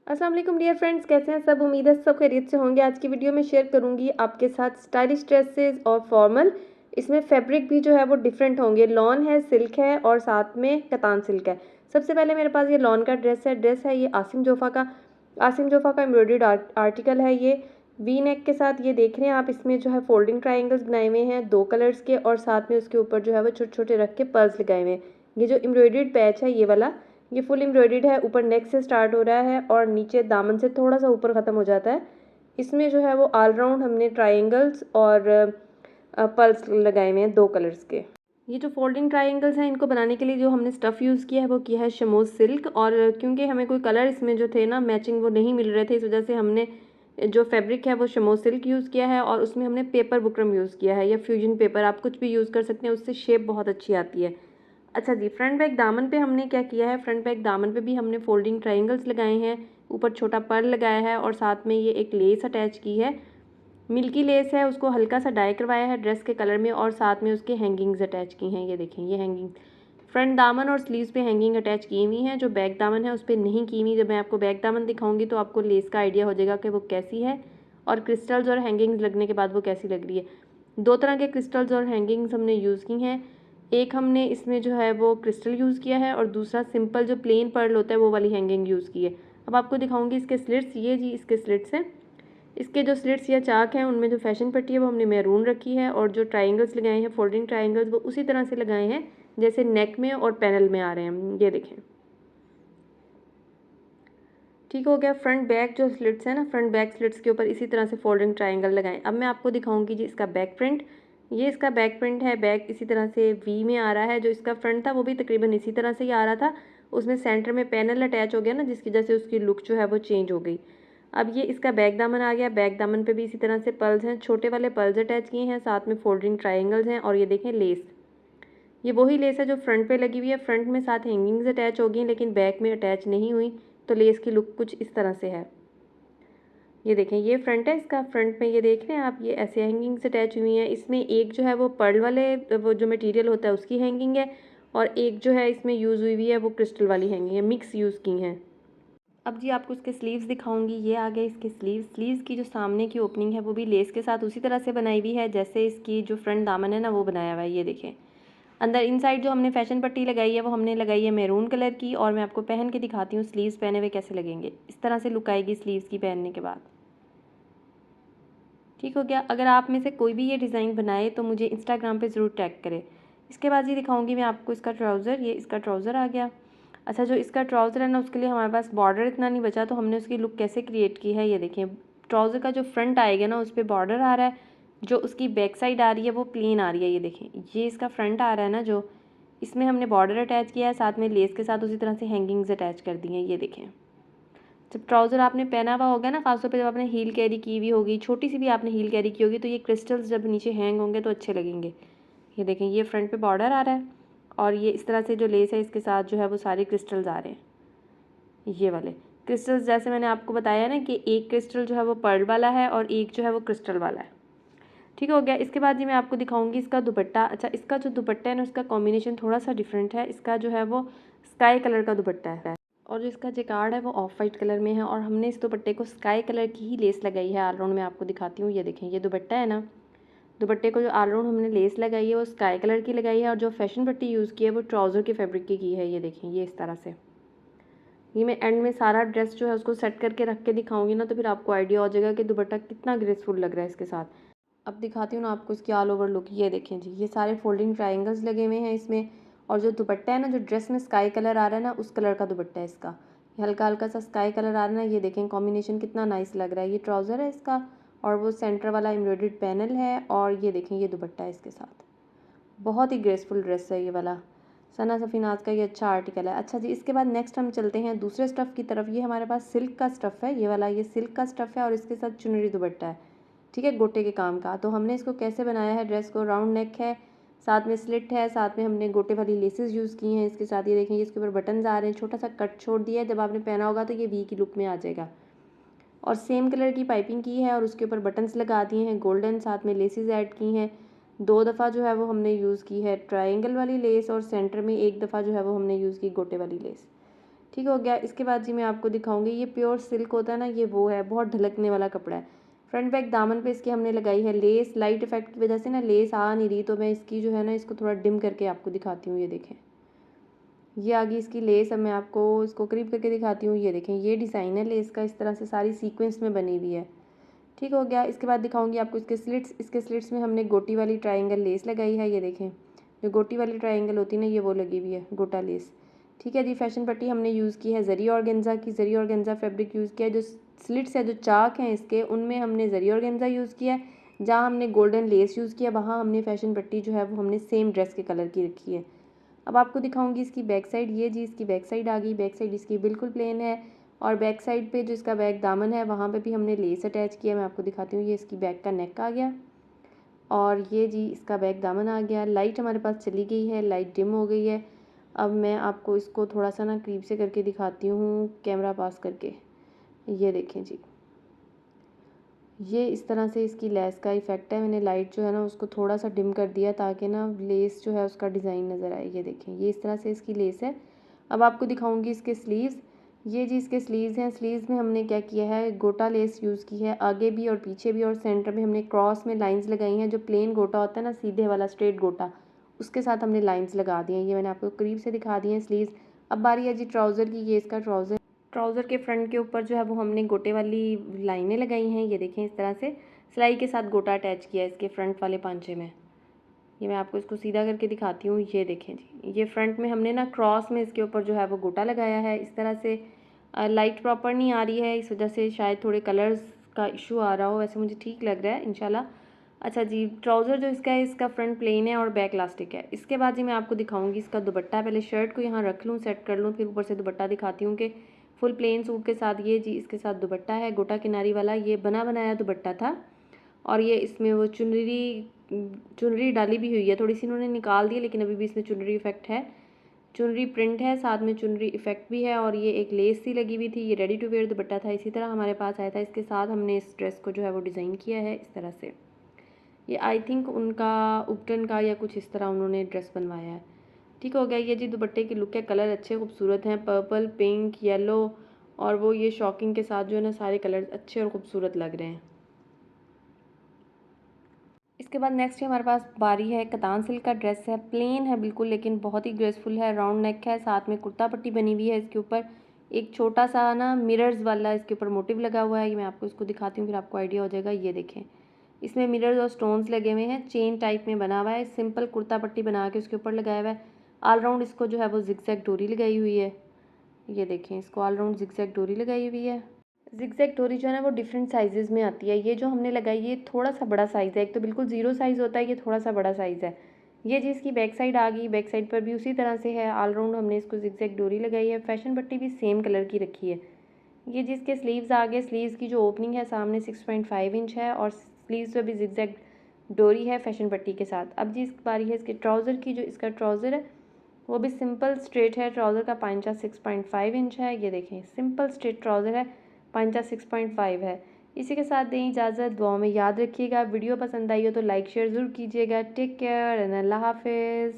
अस्सलाम वालेकुम dear friends, कैसे हैं सब। उम्मीद है सब खैरियत से होंगे। आज की वीडियो में शेयर करूंगी आपके साथ स्टाइलिश ड्रेसेस और फॉर्मल। इसमें फैब्रिक भी जो है वो डिफरेंट होंगे। लॉन है, सिल्क है और साथ में कतान सिल्क है। सबसे पहले मेरे पास ये लॉन का ड्रेस है ये आसिम जोफा का एम्ब्रॉयडर्ड आर्टिकल है। ये वी नेक के साथ ये देख रहे हैं आप। इसमें जो है फोल्डिंग ट्राइंगल्स बनाए हुए हैं 2 कलर्स के और साथ में उसके ऊपर जो है वो छोटे छोटे रख के पर्ल्स लगाए हुए हैं। ये जो एम्ब्रॉयडर्ड पैच है ये वाला, ये फुल एम्ब्रॉयडर्ड है। ऊपर नेक से स्टार्ट हो रहा है और नीचे दामन से थोड़ा सा ऊपर ख़त्म हो जाता है। इसमें जो है वो ऑल राउंड हमने ट्रायंगल्स और पर्ल्स लगाए हुए हैं 2 कलर्स के। ये जो फोल्डिंग ट्रायंगल्स हैं इनको बनाने के लिए जो हमने स्टफ़ यूज़ किया है वो किया है शमोज सिल्क। और क्योंकि हमें कोई कलर इसमें जो थे ना मैचिंग वो नहीं मिल रहे थे, इस वजह से हमने जो फैब्रिक है वो शमोज सिल्क यूज़ किया है और उसमें हमने पेपर बुकरम यूज़ किया है या फ्यूजन पेपर, आप कुछ भी यूज़ कर सकते हैं, उससे शेप बहुत अच्छी आती है। अच्छा जी, फ्रंट बैक दामन पे हमने क्या किया है, फ्रंट बैक दामन पे भी हमने फोल्डिंग ट्रायंगल्स लगाए हैं, ऊपर छोटा पर्ल लगाया है और साथ में ये एक लेस अटैच की है। मिल्की लेस है, उसको हल्का सा डाई करवाया है ड्रेस के कलर में और साथ में उसके हैंगिंग्स अटैच की हैं। ये देखें, ये हैंगिंग फ्रंट दामन और स्लीव्स पे हैंगिंग अटैच की हुई हैं। जो बैक दामन है उस पर नहीं की हुई। जब मैं आपको बैक दामन दिखाऊंगी तो आपको लेस का आइडिया हो जाएगा कि वो कैसी है और क्रिस्टल्स और हैंगिंग्स लगने के बाद वो कैसी लग रही है। 2 तरह के क्रिस्टल्स और हैंगिंग्स हमने यूज़ की हैं। एक हमने इसमें जो है वो क्रिस्टल यूज़ किया है और दूसरा सिंपल जो प्लेन पर्ल होता है वो वाली हैंगिंग यूज़ की है। अब आपको दिखाऊंगी इसके स्लिट्स। ये जी इसके स्लिट्स हैं। इसके जो स्लिट्स या चाक हैं उनमें जो फैशन पट्टी है वो हमने मैरून रखी है और जो ट्रायंगल्स लगाए हैं फोल्डिंग ट्रायंगल्स वो उसी तरह से लगाए हैं जैसे नेक में और पैनल में आ रहे हैं। ये देखें, ठीक हो गया। फ्रंट बैक जो स्लिट्स है ना, फ्रंट बैक स्लिट्स के ऊपर इसी तरह से फोल्डिंग ट्रायंगल लगाएं। अब मैं आपको दिखाऊंगी जी इसका बैक प्रिंट। ये इसका बैक प्रिंट है। बैक इसी तरह से वी में आ रहा है। जो इसका फ्रंट था वो भी तकरीबन इसी तरह से ही आ रहा था। उसमें सेंटर में पैनल अटैच हो गया ना, जिसकी वजह से उसकी लुक जो है वो चेंज हो गई। अब ये इसका बैक दामन आ गया। बैक दामन पे भी इसी तरह से पर्ल्स हैं, छोटे वाले पर्ल्स अटैच किए हैं, साथ में फोल्डिंग ट्रायंगल्स हैं और ये देखें लेस, ये वही लेस है जो फ्रंट पे लगी हुई है। फ्रंट में साथ हैंगिंग्स अटैच हो गई लेकिन बैक में अटैच नहीं हुई, तो लेस की लुक कुछ इस तरह से है। ये देखें, ये फ्रंट है इसका। फ्रंट में ये देख रहे हैं आप, ये ऐसे हैंगिंग्स अटैच हुई हैं। इसमें एक जो है वो पर्ल वाले वो जो मटेरियल होता है उसकी हैंगिंग है और एक जो है इसमें यूज़ हुई है वो क्रिस्टल वाली हैंगिंग है, मिक्स यूज़ की हैं। अब जी आपको इसके स्लीव्स दिखाऊंगी। ये आ गए इसके स्लीव्स की जो सामने की ओपनिंग है वो भी लेस के साथ उसी तरह से बनाई हुई है जैसे इसकी जो फ्रंट दामन है ना वो बनाया हुआ है। ये देखें, अंदर इनसाइड जो हमने फैशन पट्टी लगाई है वो हमने लगाई है मैरून कलर की और मैं आपको पहन के दिखाती हूँ स्लीव्स पहने हुए कैसे लगेंगे। इस तरह से लुक आएगी स्लीव्स की पहनने के बाद। ठीक हो गया। अगर आप में से कोई भी ये डिज़ाइन बनाए तो मुझे इंस्टाग्राम पे ज़रूर टैग करें। इसके बाद ये दिखाऊंगी मैं आपको इसका ट्राउज़र। ये इसका ट्राउज़र आ गया। अच्छा, जो इसका ट्राउज़र है ना उसके लिए हमारे पास बॉर्डर इतना नहीं बचा, तो हमने उसकी लुक कैसे क्रिएट की है ये देखें। ट्राउज़र का जो फ्रंट आएगा ना उस पर बॉर्डर आ रहा है, जो उसकी बैक साइड आ रही है वो प्लेन आ रही है। ये देखें, ये इसका फ्रंट आ रहा है ना, जो इसमें हमने बॉर्डर अटैच किया है, साथ में लेस के साथ उसी तरह से हैंगिंग्स अटैच कर दी हैं। ये देखें, जब ट्राउज़र आपने पहना हुआ होगा ना, खासतौर पे जब आपने हील कैरी की हुई होगी, छोटी सी भी आपने हील कैरी की होगी, तो ये क्रिस्टल्स जब नीचे हैंग होंगे तो अच्छे लगेंगे। ये देखें, ये फ्रंट पे बॉर्डर आ रहा है और ये इस तरह से जो लेस है इसके साथ जो है वो सारे क्रिस्टल्स आ रहे हैं। ये वाले क्रिस्टल्स जैसे मैंने आपको बताया ना कि एक क्रिस्टल जो है वो पर्ल वाला है और एक जो है वो क्रिस्टल वाला है। ठीक हो गया। इसके बाद जी मैं आपको दिखाऊंगी इसका दुपट्टा। अच्छा, इसका जो दुपट्टा है ना उसका कॉम्बिनेशन थोड़ा सा डिफरेंट है। इसका जो है वो स्काई कलर का दुपट्टा है और जो इसका जेकार्ड है वो ऑफ वाइट कलर में है और हमने इस दुपट्टे को स्काई कलर की ही लेस लगाई है। ऑल राउंड में आपको दिखाती हूँ। ये देखें, ये दुपट्टा है ना, दुपट्टे को जो ऑल राउंड हमने लेस लगाई है वो स्काई कलर की लगाई है और जो फैशन पट्टी यूज़ की है वो ट्राउज़र के फैब्रिक की है। ये देखें, ये इस तरह से। ये मैं एंड में सारा ड्रेस जो है उसको सेट करके रख के दिखाऊंगी ना, तो फिर आपको आइडिया हो जाएगा कि दुपट्टा कितना ग्रेसफुल लग रहा है इसके साथ। अब दिखाती हूँ ना आपको इसकी ऑल ओवर लुक। ये देखें जी, ये सारे फोल्डिंग ट्रायंगल्स लगे हुए हैं इसमें और जो दुपट्टा है ना, जो ड्रेस में स्काई कलर आ रहा है ना उस कलर का दुपट्टा है इसका। ये हल्का हल्का सा स्काई कलर आ रहा है ना, ये देखें कॉम्बिनेशन कितना नाइस लग रहा है। ये ट्राउज़र है इसका और वो सेंटर वाला एम्ब्रॉयडर्ड पैनल है और ये देखें ये दुपट्टा है इसके साथ। बहुत ही ग्रेसफुल ड्रेस है ये वाला। सना सफ़ीनाज का ये अच्छा आर्टिकल है। अच्छा जी, इसके बाद नेक्स्ट हम चलते हैं दूसरे स्टफ़ की तरफ। ये हमारे पास सिल्क का स्टफ़ है, ये वाला, ये सिल्क का स्टफ़ है और इसके साथ चुनरी दुपट्टा है। ठीक है, गोटे के काम का। तो हमने इसको कैसे बनाया है, ड्रेस को राउंड नेक है, साथ में स्लिट है, साथ में हमने गोटे वाली लेसेस यूज़ की हैं इसके साथ। ये देखेंगे इसके ऊपर बटन्स आ रहे हैं, छोटा सा कट छोड़ दिया है, जब आपने पहना होगा तो ये वी की लुक में आ जाएगा। और सेम कलर की पाइपिंग की है और उसके ऊपर बटन्स लगा दिए हैं गोल्डन, साथ में लेसेस ऐड की हैं। 2 दफ़ा जो है वो हमने यूज़ की है ट्रायंगल वाली लेस और सेंटर में 1 दफ़ा जो है वो हमने यूज़ की गोटे वाली लेस। ठीक हो गया। इसके बाद जी मैं आपको दिखाऊंगी, ये प्योर सिल्क होता है ना, ये वो है, बहुत ढलकने वाला कपड़ा है। फ्रंट बैक दामन पे इसके हमने लगाई है लेस। लाइट इफेक्ट की वजह से ना लेस आ नहीं रही, तो मैं इसकी जो है ना इसको थोड़ा डिम करके आपको दिखाती हूँ। ये देखें, ये आ गई इसकी लेस। अब मैं आपको इसको करीब करके दिखाती हूँ। ये देखें, ये डिज़ाइन है लेस का, इस तरह से सारी सीक्वेंस में बनी हुई है। ठीक हो गया। इसके बाद दिखाऊंगी आपको इसके स्लिट्स। इसके स्लिट्स में हमने गोटी वाली ट्रायंगल लेस लगाई है। ये देखें, जो गोटी वाली ट्रायंगल होती है ना, ये वो लगी हुई है, गोटा लेस। ठीक है जी। फैशन पट्टी हमने यूज़ की है जरी ऑर्गेन्जा की, जरी ऑर्गेन्जा फैब्रिक यूज़ किया है। जो स्लिट्स है, जो चाक हैं इसके, उनमें हमने जरी ऑर्गेन्जा यूज़ किया है। जहाँ हमने गोल्डन लेस यूज़ किया, वहाँ हमने फैशन पट्टी जो है वो हमने सेम ड्रेस के कलर की रखी है। अब आपको दिखाऊंगी इसकी बैक साइड। ये जी इसकी बैक साइड आ गई। बैक साइड इसकी बिल्कुल प्लेन है, और बैक साइड पे जो इसका बैक दामन है वहाँ पे भी हमने लेस अटैच किया। मैं आपको दिखाती हूँ। ये इसकी बैक का नेक आ गया, और ये जी इसका बैक दामन आ गया। लाइट हमारे पास चली गई है, लाइट डिम हो गई है। अब मैं आपको इसको थोड़ा सा ना करीब से करके दिखाती हूँ, कैमरा पास करके। ये देखें जी, ये इस तरह से इसकी लेस का इफ़ेक्ट है। मैंने लाइट जो है ना उसको थोड़ा सा डिम कर दिया ताकि ना लेस जो है उसका डिज़ाइन नज़र आए। ये देखें, ये इस तरह से इसकी लेस है। अब आपको दिखाऊंगी इसके स्लीव्स। ये जी इसके स्लीव्स हैं। स्लीव्स में हमने क्या किया है, गोटा लेस यूज़ की है, आगे भी और पीछे भी, और सेंटर में हमने क्रॉस में लाइंस लगाई हैं। जो प्लेन गोटा होता है ना, सीधे वाला स्ट्रेट गोटा, उसके साथ हमने लाइंस लगा दी हैं। ये मैंने आपको करीब से दिखा दी हैं स्लीव्स। अब बारी है जी ट्राउज़र की। ये इसका ट्राउज़र। ट्राउज़र के फ्रंट के ऊपर जो है वो हमने गोटे वाली लाइनें लगाई हैं। ये देखें, इस तरह से सिलाई के साथ गोटा अटैच किया है इसके फ्रंट वाले पांचे में। ये मैं आपको इसको सीधा करके दिखाती हूँ। ये देखें जी, ये फ्रंट में हमने ना क्रॉस में इसके ऊपर जो है वो गोटा लगाया है। इस तरह से लाइट प्रॉपर नहीं आ रही है, इस वजह से शायद थोड़े कलर्स का इशू आ रहा हो, वैसे मुझे ठीक लग रहा है इंशाल्लाह। अच्छा जी, ट्राउज़र जो इसका है, इसका फ्रंट प्लेन है और बैक इलास्टिक है। इसके बाद जी मैं आपको दिखाऊंगी इसका दुपट्टा। पहले शर्ट को यहाँ रख लूँ, सेट कर लूँ, फिर ऊपर से दुपट्टा दिखाती हूँ कि फुल प्लेन सूट के साथ ये जी इसके साथ दुपट्टा है, गोटा किनारी वाला। ये बना बनाया दुपट्टा था, और ये इसमें वो चुनरी डाली भी हुई है। थोड़ी सी इन्होंने निकाल दी है, लेकिन अभी भी इसमें चुनरी इफेक्ट है, चुनरी प्रिंट है, साथ में चुनरी इफेक्ट भी है। और ये एक लेस सी लगी हुई थी। ये रेडी टू वेयर दुपट्टा था, इसी तरह हमारे पास आया था। इसके साथ हमने इस ड्रेस को जो है वो डिज़ाइन किया है इस तरह से। ये आई थिंक उनका उपटन का या कुछ इस तरह उन्होंने ड्रेस बनवाया है। ठीक हो गया। ये जी दुपट्टे की लुक है, कलर अच्छे खूबसूरत हैं, पर्पल, पिंक, येलो, और वो ये शॉकिंग के साथ जो है ना सारे कलर्स अच्छे और खूबसूरत लग रहे हैं। इसके बाद नेक्स्ट हमारे पास बारी है कतान सिल्क का ड्रेस है। प्लेन है बिल्कुल, लेकिन बहुत ही ग्रेसफुल है। राउंड नेक है, साथ में कुर्ता पट्टी बनी हुई है। इसके ऊपर एक छोटा सा ना मिरर्स वाला इसके ऊपर मोटिव लगा हुआ है। ये मैं आपको इसको दिखाती हूँ, फिर आपको आइडिया हो जाएगा। ये देखें, इसमें मिरर्स और स्टोन्स लगे हुए हैं, चेन टाइप में बना हुआ है। सिंपल कुर्ता पट्टी बना के उसके ऊपर लगाया हुआ है। ऑल राउंड इसको जो है वो जिगजैग डोरी लगाई हुई है। ये देखें, इसको ऑल राउंड जिगजैग डोरी लगाई हुई है। जिगजैग डोरी जो है ना वो डिफरेंट साइजेज़ में आती है। ये जो हमने लगाई ये थोड़ा सा बड़ा साइज़ है, एक तो बिल्कुल ज़ीरो साइज़ होता है, ये थोड़ा सा बड़ा साइज़ है। ये जी इसकी बैक साइड आ गई। बैक साइड पर भी उसी तरह से है, ऑल राउंड हमने इसको जिगजैग डोरी लगाई है। फैशन पट्टी भी सेम कलर की रखी है। ये जिसके स्लीव्स आ गए, स्लीव्स की जो ओपनिंग है सामने 6.5 इंच है, और स्लीव्स पर भी जिगजैग डोरी है फैशन पट्टी के साथ। अब जी इस बारी है इसके ट्राउज़र की। जो इसका ट्राउज़र है वो भी सिंपल स्ट्रेट है। ट्राउज़र का पांचा 6.5 इंच है। ये देखें, सिंपल स्ट्रेट ट्राउज़र है, पांचा 6.5 है। इसी के साथ दें इजाज़त। दुआ में याद रखिएगा। वीडियो पसंद आई हो तो लाइक शेयर ज़रूर कीजिएगा। टेक केयर एंड अल्लाह हाफिज़।